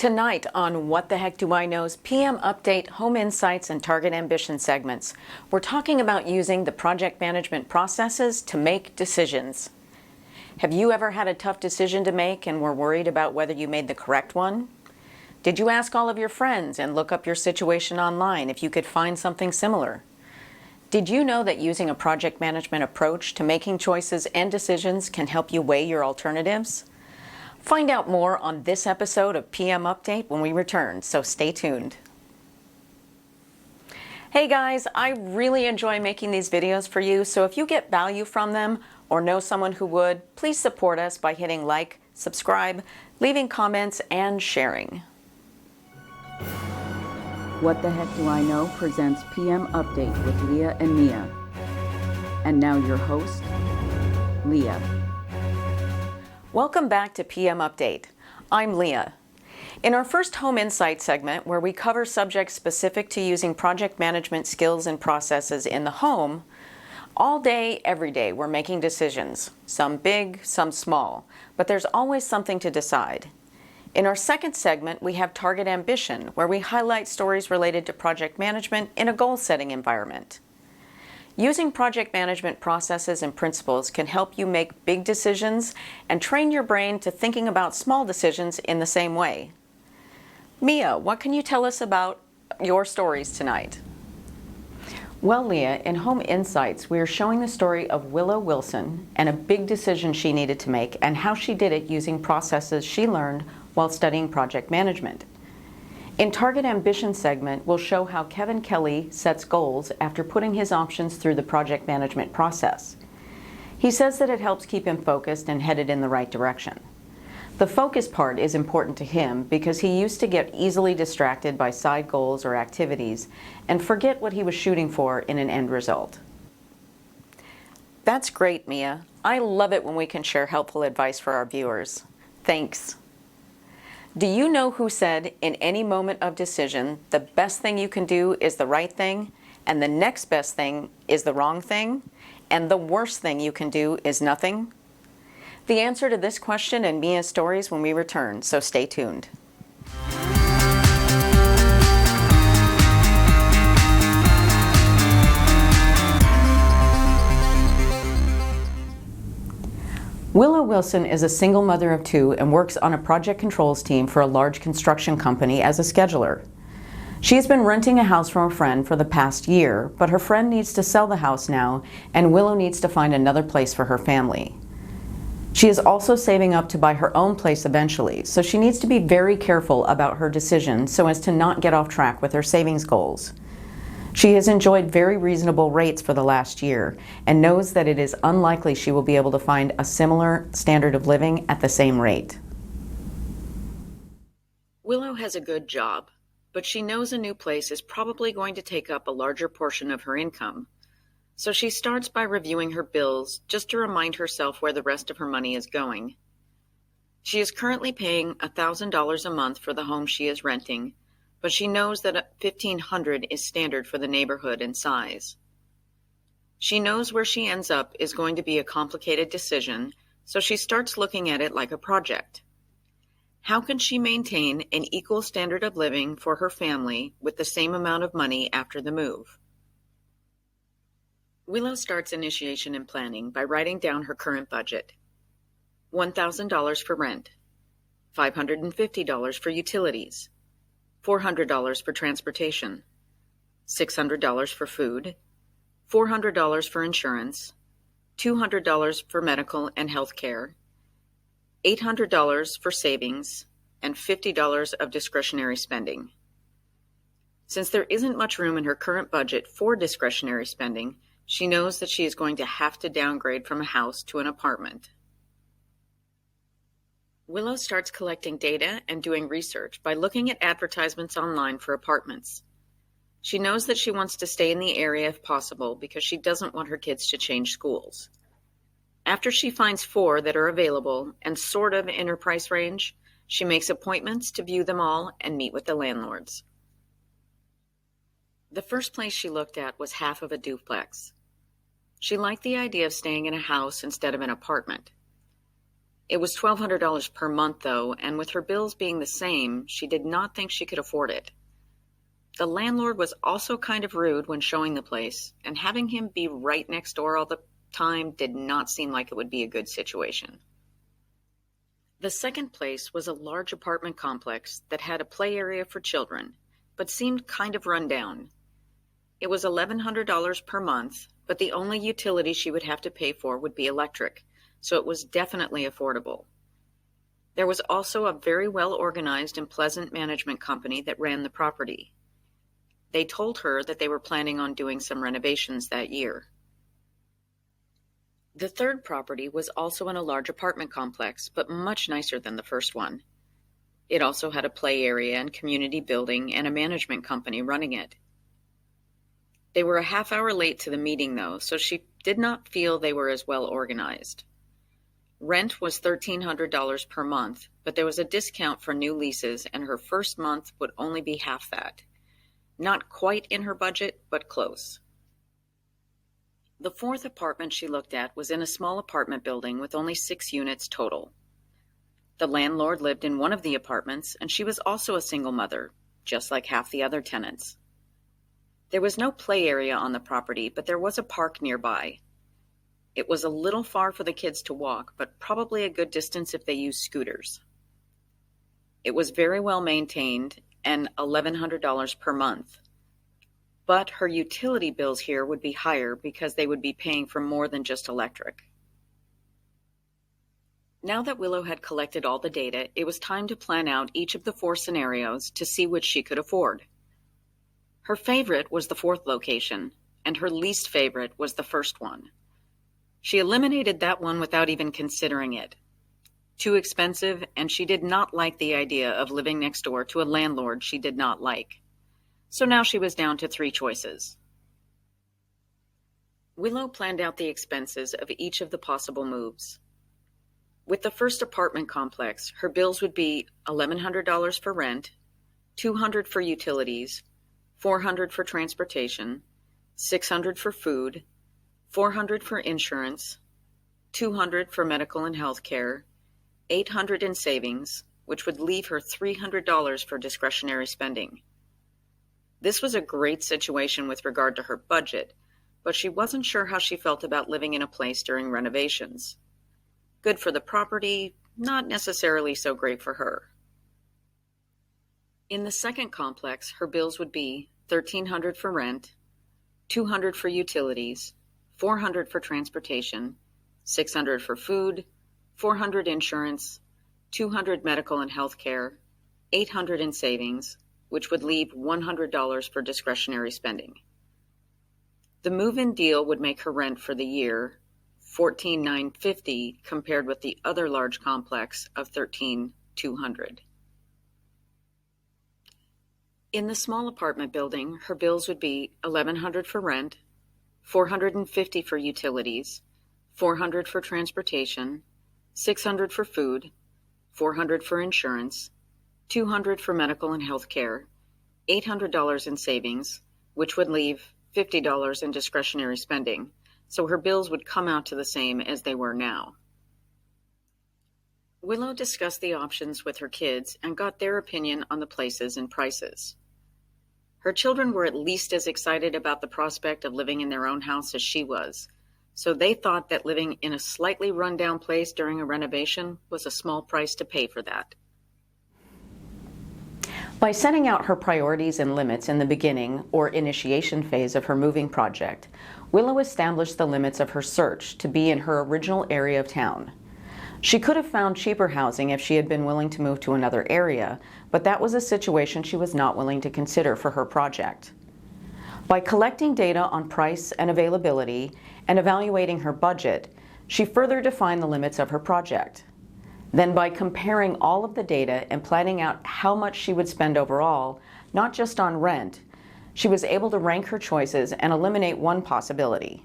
Tonight on What the Heck Do I Know's PM Update, Home Insights, and Target Ambition segments, we're talking about using the project management processes to make decisions. Have you ever had a tough decision to make and were worried about whether you made the correct one? Did you ask all of your friends and look up your situation online if you could find something similar? Did you know that using a project management approach to making choices and decisions can help you weigh your alternatives? Find out more on this episode of PM Update when we return, so stay tuned. Hey guys, I really enjoy making these videos for you, so if you get value from them or know someone who would, please support us by hitting like, subscribe, leaving comments, and sharing. What the Heck Do I Know presents PM Update with Leah and Mia. And now your host, Leah. Welcome back to PM Update. I'm Leah. In our first Home Insight segment, where we cover subjects specific to using project management skills and processes in the home, all day, every day, we're making decisions, some big, some small, but there's always something to decide. In our second segment, we have Target Ambition, where we highlight stories related to project management in a goal-setting environment. Using project management processes and principles can help you make big decisions and train your brain to thinking about small decisions in the same way. Mia, what can you tell us about your stories tonight? Well, Leah, in Home Insights, we are showing the story of Willow Wilson and a big decision she needed to make and how she did it using processes she learned while studying project management. In Target Ambition segment, we'll show how Kevin Kelly sets goals after putting his options through the project management process. He says that it helps keep him focused and headed in the right direction. The focus part is important to him because he used to get easily distracted by side goals or activities and forget what he was shooting for in an end result. That's great, Mia. I love it when we can share helpful advice for our viewers. Thanks. Do you know who said, in any moment of decision, the best thing you can do is the right thing, and the next best thing is the wrong thing, and the worst thing you can do is nothing? The answer to this question and Mia's stories when we return, so stay tuned. Willow Wilson is a single mother of two and works on a project controls team for a large construction company as a scheduler. She has been renting a house from a friend for the past year, but her friend needs to sell the house now, and Willow needs to find another place for her family. She is also saving up to buy her own place eventually, so she needs to be very careful about her decision so as to not get off track with her savings goals. She has enjoyed very reasonable rates for the last year and knows that it is unlikely she will be able to find a similar standard of living at the same rate. Willow has a good job, but she knows a new place is probably going to take up a larger portion of her income. So she starts by reviewing her bills just to remind herself where the rest of her money is going. She is currently paying $1,000 a month for the home she is renting, but she knows that $1,500 is standard for the neighborhood and size. She knows where she ends up is going to be a complicated decision, so she starts looking at it like a project. How can she maintain an equal standard of living for her family with the same amount of money after the move? Willow starts initiation and planning by writing down her current budget. $1,000 for rent, $550 for utilities, $400 for transportation, $600 for food, $400 for insurance, $200 for medical and health care, $800 for savings, and $50 of discretionary spending. Since there isn't much room in her current budget for discretionary spending, she knows that she is going to have to downgrade from a house to an apartment. Willow starts collecting data and doing research by looking at advertisements online for apartments. She knows that she wants to stay in the area if possible because she doesn't want her kids to change schools. After she finds 4 that are available and sort of in her price range, she makes appointments to view them all and meet with the landlords. The first place she looked at was half of a duplex. She liked the idea of staying in a house instead of an apartment. It was $1,200 per month, though, and with her bills being the same, she did not think she could afford it. The landlord was also kind of rude when showing the place, and having him be right next door all the time did not seem like it would be a good situation. The second place was a large apartment complex that had a play area for children, but seemed kind of run down. It was $1,100 per month, but the only utility she would have to pay for would be electric, so it was definitely affordable. There was also a very well-organized and pleasant management company that ran the property. They told her that they were planning on doing some renovations that year. The third property was also in a large apartment complex, but much nicer than the first one. It also had a play area and community building and a management company running it. They were a half hour late to the meeting, though, so she did not feel they were as well organized. Rent was $1,300 per month, but there was a discount for new leases, and her first month would only be half that. Not quite in her budget, but close. The fourth apartment she looked at was in a small apartment building with only 6 units total. The landlord lived in one of the apartments, and she was also a single mother, just like half the other tenants. There was no play area on the property, but there was a park nearby. It was a little far for the kids to walk, but probably a good distance if they used scooters. It was very well maintained and $1,100 per month. But her utility bills here would be higher because they would be paying for more than just electric. Now that Willow had collected all the data, it was time to plan out each of the 4 scenarios to see which she could afford. Her favorite was the fourth location, and her least favorite was the first one. She eliminated that one without even considering it. Too expensive, and she did not like the idea of living next door to a landlord she did not like. So now she was down to 3 choices. Willow planned out the expenses of each of the possible moves. With the first apartment complex, her bills would be $1,100 for rent, $200 for utilities, $400 for transportation, $600 for food, $400 for insurance, $200 for medical and health care, $800 in savings, which would leave her $300 for discretionary spending. This was a great situation with regard to her budget, but she wasn't sure how she felt about living in a place during renovations. Good for the property, not necessarily so great for her. In the second complex, her bills would be $1,300 for rent, $200 for utilities, $400 for transportation, $600 for food, $400 insurance, $200 medical and health care, $800 in savings, which would leave $100 for discretionary spending. The move-in deal would make her rent for the year $14,950 compared with the other large complex of $13,200. In the small apartment building, her bills would be $1,100 for rent, $450 for utilities, $400 for transportation, $600 for food, $400 for insurance, $200 for medical and health care, $800 in savings, which would leave $50 in discretionary spending, so her bills would come out to the same as they were now. Willow discussed the options with her kids and got their opinion on the places and prices. Her children were at least as excited about the prospect of living in their own house as she was, so they thought that living in a slightly run-down place during a renovation was a small price to pay for that. By setting out her priorities and limits in the beginning or initiation phase of her moving project, Willow established the limits of her search to be in her original area of town. She could have found cheaper housing if she had been willing to move to another area, but that was a situation she was not willing to consider for her project. By collecting data on price and availability and evaluating her budget, she further defined the limits of her project. Then by comparing all of the data and planning out how much she would spend overall, not just on rent, she was able to rank her choices and eliminate one possibility.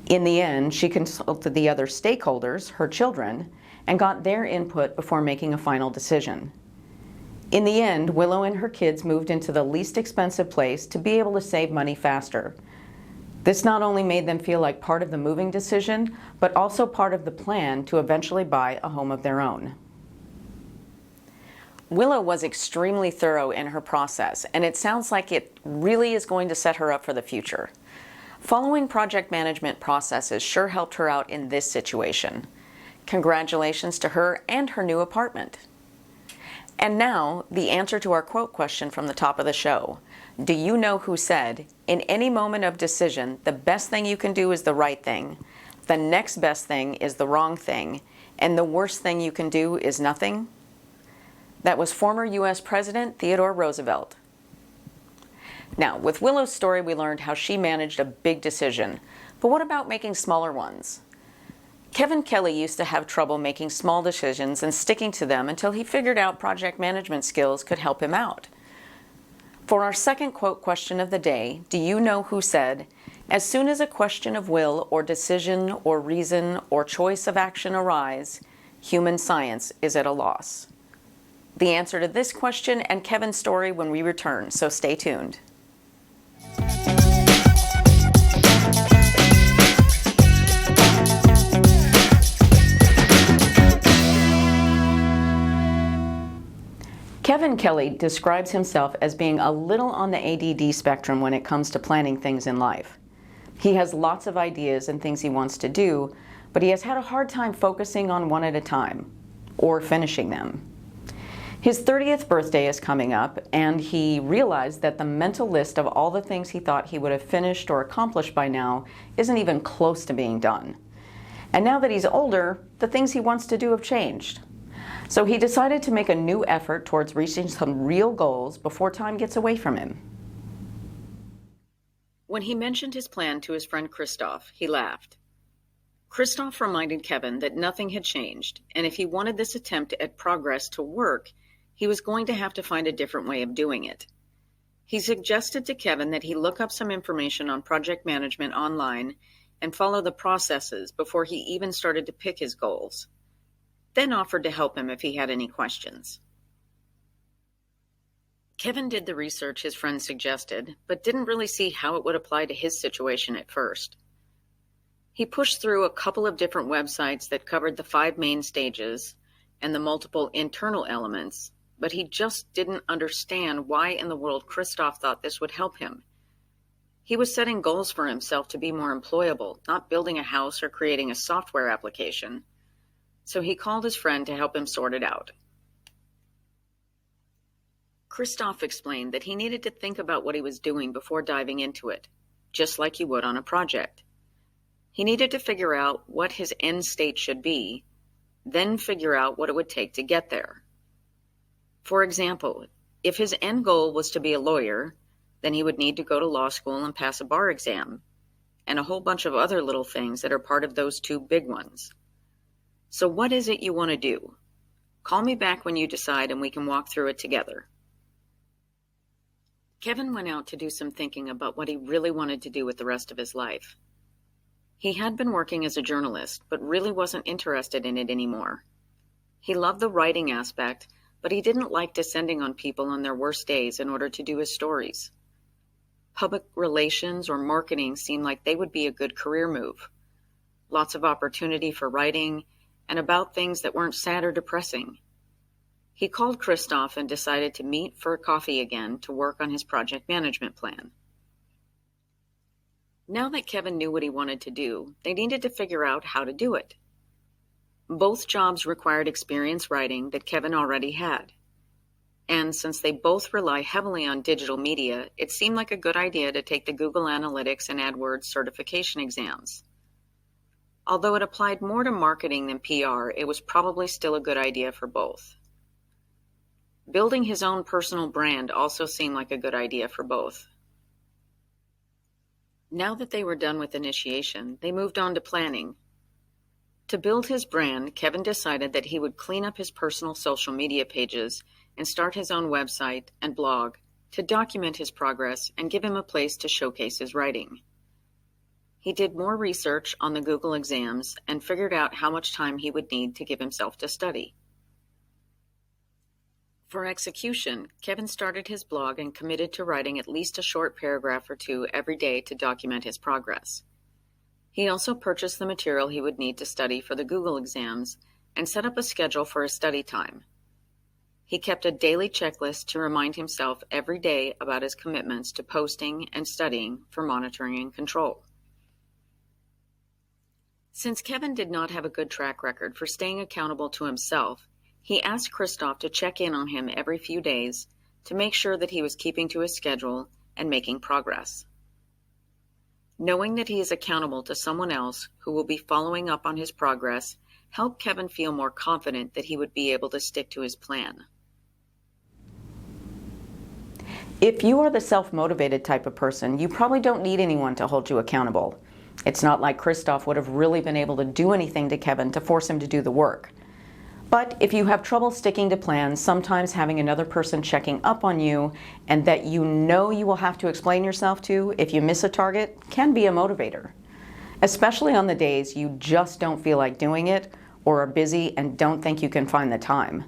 In the end, she consulted the other stakeholders, her children, and got their input before making a final decision. In the end, Willow and her kids moved into the least expensive place to be able to save money faster. This not only made them feel like part of the moving decision, but also part of the plan to eventually buy a home of their own. Willow was extremely thorough in her process, and it sounds like it really is going to set her up for the future. Following project management processes sure helped her out in this situation. Congratulations to her and her new apartment. And now, the answer to our quote question from the top of the show. Do you know who said, "In any moment of decision, the best thing you can do is the right thing, the next best thing is the wrong thing, and the worst thing you can do is nothing"? That was former U.S. President Theodore Roosevelt. Now, with Willow's story, we learned how she managed a big decision. But what about making smaller ones? Kevin Kelly used to have trouble making small decisions and sticking to them until he figured out project management skills could help him out. For our second quote question of the day, do you know who said, "As soon as a question of will or decision or reason or choice of action arise, human science is at a loss"? The answer to this question and Kevin's story when we return, so stay tuned. Kevin Kelly describes himself as being a little on the ADD spectrum when it comes to planning things in life. He has lots of ideas and things he wants to do, but he has had a hard time focusing on one at a time, or finishing them. His 30th birthday is coming up, and he realized that the mental list of all the things he thought he would have finished or accomplished by now isn't even close to being done. And now that he's older, the things he wants to do have changed. So he decided to make a new effort towards reaching some real goals before time gets away from him. When he mentioned his plan to his friend Christoph, he laughed. Christoph reminded Kevin that nothing had changed, and if he wanted this attempt at progress to work, he was going to have to find a different way of doing it. He suggested to Kevin that he look up some information on project management online and follow the processes before he even started to pick his goals, then offered to help him if he had any questions. Kevin did the research his friend suggested, but didn't really see how it would apply to his situation at first. He pushed through a couple of different websites that covered the 5 main stages and the multiple internal elements, but he just didn't understand why in the world Christoph thought this would help him. He was setting goals for himself to be more employable, not building a house or creating a software application. So he called his friend to help him sort it out. Christoph explained that he needed to think about what he was doing before diving into it, just like he would on a project. He needed to figure out what his end state should be, then figure out what it would take to get there. For example, if his end goal was to be a lawyer, then he would need to go to law school and pass a bar exam, and a whole bunch of other little things that are part of those 2 big ones. So what is it you want to do? Call me back when you decide and we can walk through it together. Kevin went out to do some thinking about what he really wanted to do with the rest of his life. He had been working as a journalist, but really wasn't interested in it anymore. He loved the writing aspect, but he didn't like descending on people on their worst days in order to do his stories. Public relations or marketing seemed like they would be a good career move. Lots of opportunity for writing, and about things that weren't sad or depressing. He called Christoph and decided to meet for a coffee again to work on his project management plan. Now that Kevin knew what he wanted to do, they needed to figure out how to do it. Both jobs required experience writing that Kevin already had. And since they both rely heavily on digital media, it seemed like a good idea to take the Google Analytics and AdWords certification exams. Although it applied more to marketing than PR, it was probably still a good idea for both. Building his own personal brand also seemed like a good idea for both. Now that they were done with initiation, they moved on to planning. To build his brand, Kevin decided that he would clean up his personal social media pages and start his own website and blog to document his progress and give him a place to showcase his writing. He did more research on the Google exams and figured out how much time he would need to give himself to study. For execution, Kevin started his blog and committed to writing at least a short paragraph or two every day to document his progress. He also purchased the material he would need to study for the Google exams and set up a schedule for his study time. He kept a daily checklist to remind himself every day about his commitments to posting and studying for monitoring and control. Since Kevin did not have a good track record for staying accountable to himself, he asked Christoph to check in on him every few days to make sure that he was keeping to his schedule and making progress. Knowing that he is accountable to someone else who will be following up on his progress helped Kevin feel more confident that he would be able to stick to his plan. If you are the self-motivated type of person, you probably don't need anyone to hold you accountable. It's not like Christoph would have really been able to do anything to Kevin to force him to do the work. But if you have trouble sticking to plans, sometimes having another person checking up on you and that you know you will have to explain yourself to if you miss a target can be a motivator, especially on the days you just don't feel like doing it or are busy and don't think you can find the time.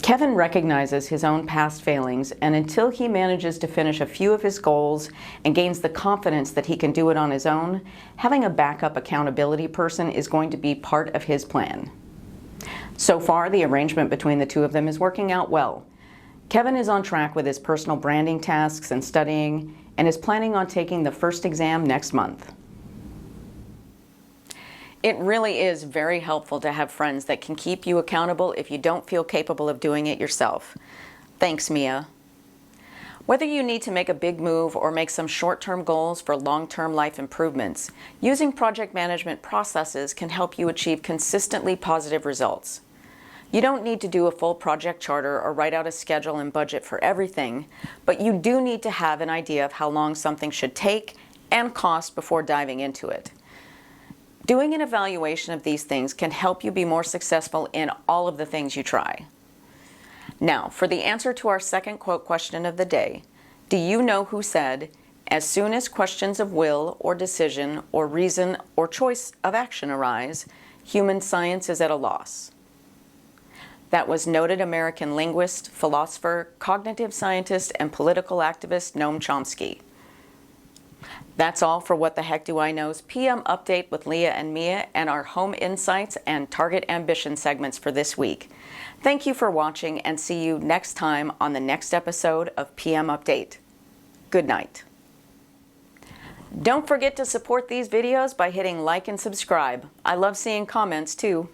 Kevin recognizes his own past failings, and until he manages to finish a few of his goals and gains the confidence that he can do it on his own, having a backup accountability person is going to be part of his plan. So far, the arrangement between the two of them is working out well. Kevin is on track with his personal branding tasks and studying, and is planning on taking the first exam next month. It really is very helpful to have friends that can keep you accountable if you don't feel capable of doing it yourself. Thanks, Mia. Whether you need to make a big move or make some short-term goals for long-term life improvements, using project management processes can help you achieve consistently positive results. You don't need to do a full project charter or write out a schedule and budget for everything, but you do need to have an idea of how long something should take and cost before diving into it. Doing an evaluation of these things can help you be more successful in all of the things you try. Now, for the answer to our second quote question of the day, do you know who said, "As soon as questions of will or decision or reason or choice of action arise, human science is at a loss"? That was noted American linguist, philosopher, cognitive scientist, and political activist Noam Chomsky. That's all for What the Heck Do I Know's PM Update with Leah and Mia and our Home Insights and Target Ambition segments for this week. Thank you for watching, and see you next time on the next episode of PM Update. Good night. Don't forget to support these videos by hitting like and subscribe. I love seeing comments too.